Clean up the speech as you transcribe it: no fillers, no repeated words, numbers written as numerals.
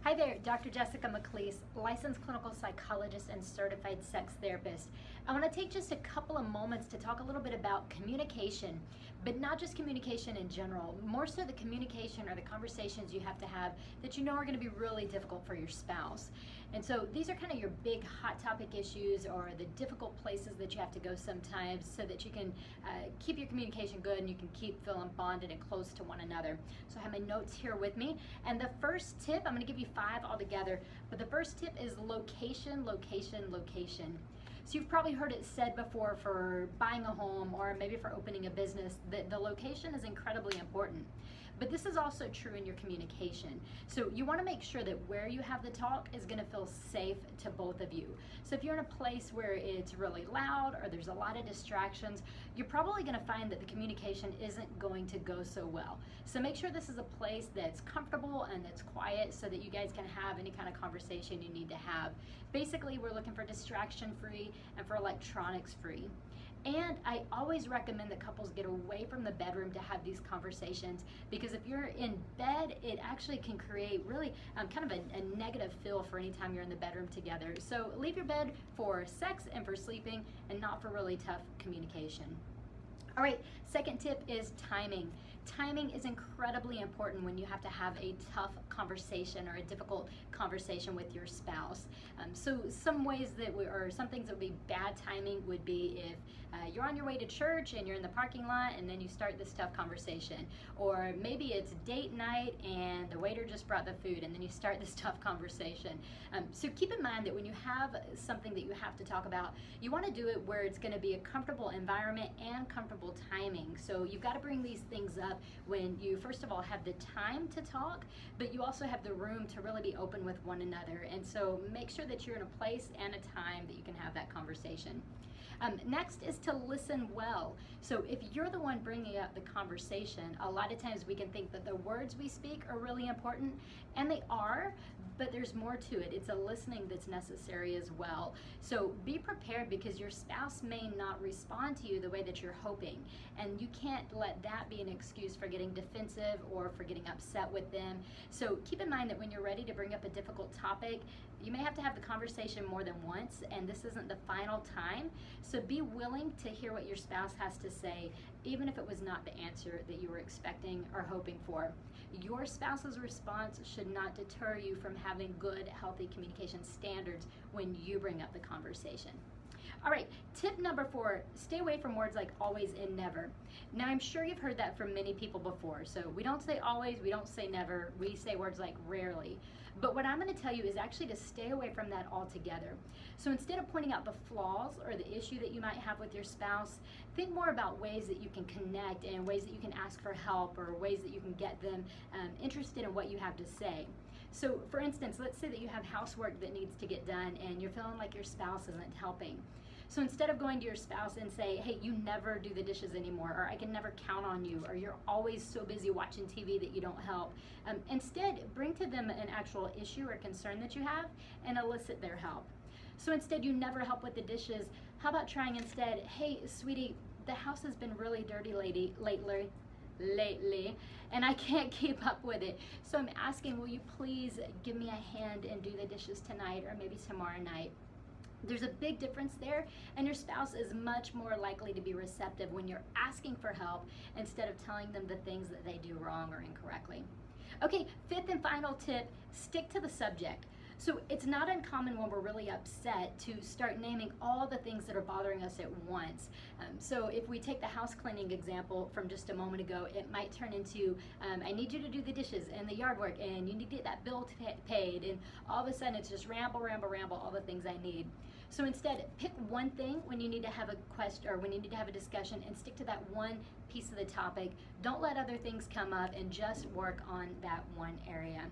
Hi there, Dr. Jessica McLeese, licensed clinical psychologist and certified sex therapist. I want to take just a couple of moments to talk a little bit about communication, but not just communication in general, more so the communication or the conversations you have to have that you know are going to be really difficult for your spouse. And so these are kind of your big hot topic issues or the difficult places that you have to go sometimes so that you can keep your communication good and you can keep feeling bonded and close to one another. So I have my notes here with me. And the first tip, I'm going to give you 5 altogether, but the first tip is location, location, location. So you've probably heard it said before for buying a home or maybe for opening a business that the location is incredibly important. But this is also true in your communication. So you want to make sure that where you have the talk is going to feel safe to both of you. So if you're in a place where it's really loud or there's a lot of distractions, you're probably going to find that the communication isn't going to go so well. So make sure this is a place that's comfortable and that's quiet so that you guys can have any kind of conversation you need to have. Basically, we're looking for distraction free and for electronics free. And I always recommend that couples get away from the bedroom to have these conversations, because if you're in bed, it actually can create really kind of a negative feel for any time you're in the bedroom together. So leave your bed for sex and for sleeping and not for really tough communication. All right, second tip is timing. Timing is incredibly important when you have to have a tough conversation or a difficult conversation with your spouse. So some ways that or some things that would be bad timing would be if you're on your way to church and you're in the parking lot and then you start this tough conversation. Or maybe it's date night and the waiter just brought the food and then you start this tough conversation. So keep in mind that when you have something that you have to talk about, you want to do it where it's going to be a comfortable environment and comfortable timing. So you've got to bring these things up when you first of all have the time to talk, but you also have the room to really be open with one another. And so make sure that you're in a place and a time that you can have that conversation. Next is to listen well. So if you're the one bringing up the conversation, a lot of times we can think that the words we speak are really important, and they are, but there's more to it. It's a listening that's necessary as well. So be prepared, because your spouse may not respond to you the way that you're hoping, and you can't let that be an excuse for getting defensive or for getting upset with them. So keep in mind that when you're ready to bring up a difficult topic, you may have to have the conversation more than once, and this isn't the final time. So be willing to hear what your spouse has to say, even if it was not the answer that you were expecting or hoping for. Your spouse's response should not deter you from having good, healthy communication standards when you bring up the conversation. All right, tip number 4, stay away from words like always and never. Now, I'm sure you've heard that from many people before. So we don't say always, we don't say never, we say words like rarely. But what I'm going to tell you is actually to stay away from that altogether. So instead of pointing out the flaws or the issue that you might have with your spouse, think more about ways that you can connect and ways that you can ask for help or ways that you can get them interested in what you have to say. So for instance, let's say that you have housework that needs to get done and you're feeling like your spouse isn't helping. So instead of going to your spouse and say, hey, you never do the dishes anymore, or I can never count on you, or you're always so busy watching TV that you don't help, instead bring to them an actual issue or concern that you have and elicit their help. So instead, you never help with the dishes. How about trying instead, hey, sweetie, the house has been really dirty lately, and I can't keep up with it. So I'm asking, will you please give me a hand and do the dishes tonight or maybe tomorrow night? There's a big difference there, and your spouse is much more likely to be receptive when you're asking for help instead of telling them the things that they do wrong or incorrectly. Okay, 5th and final tip, stick to the subject. So it's not uncommon when we're really upset to start naming all the things that are bothering us at once. So if we take the house cleaning example from just a moment ago, it might turn into, I need you to do the dishes and the yard work, and you need to get that bill paid, and all of a sudden it's just ramble, all the things I need. So instead, pick one thing when you need to have a question or when you need to have a discussion, and stick to that one piece of the topic. Don't let other things come up, and just work on that one area.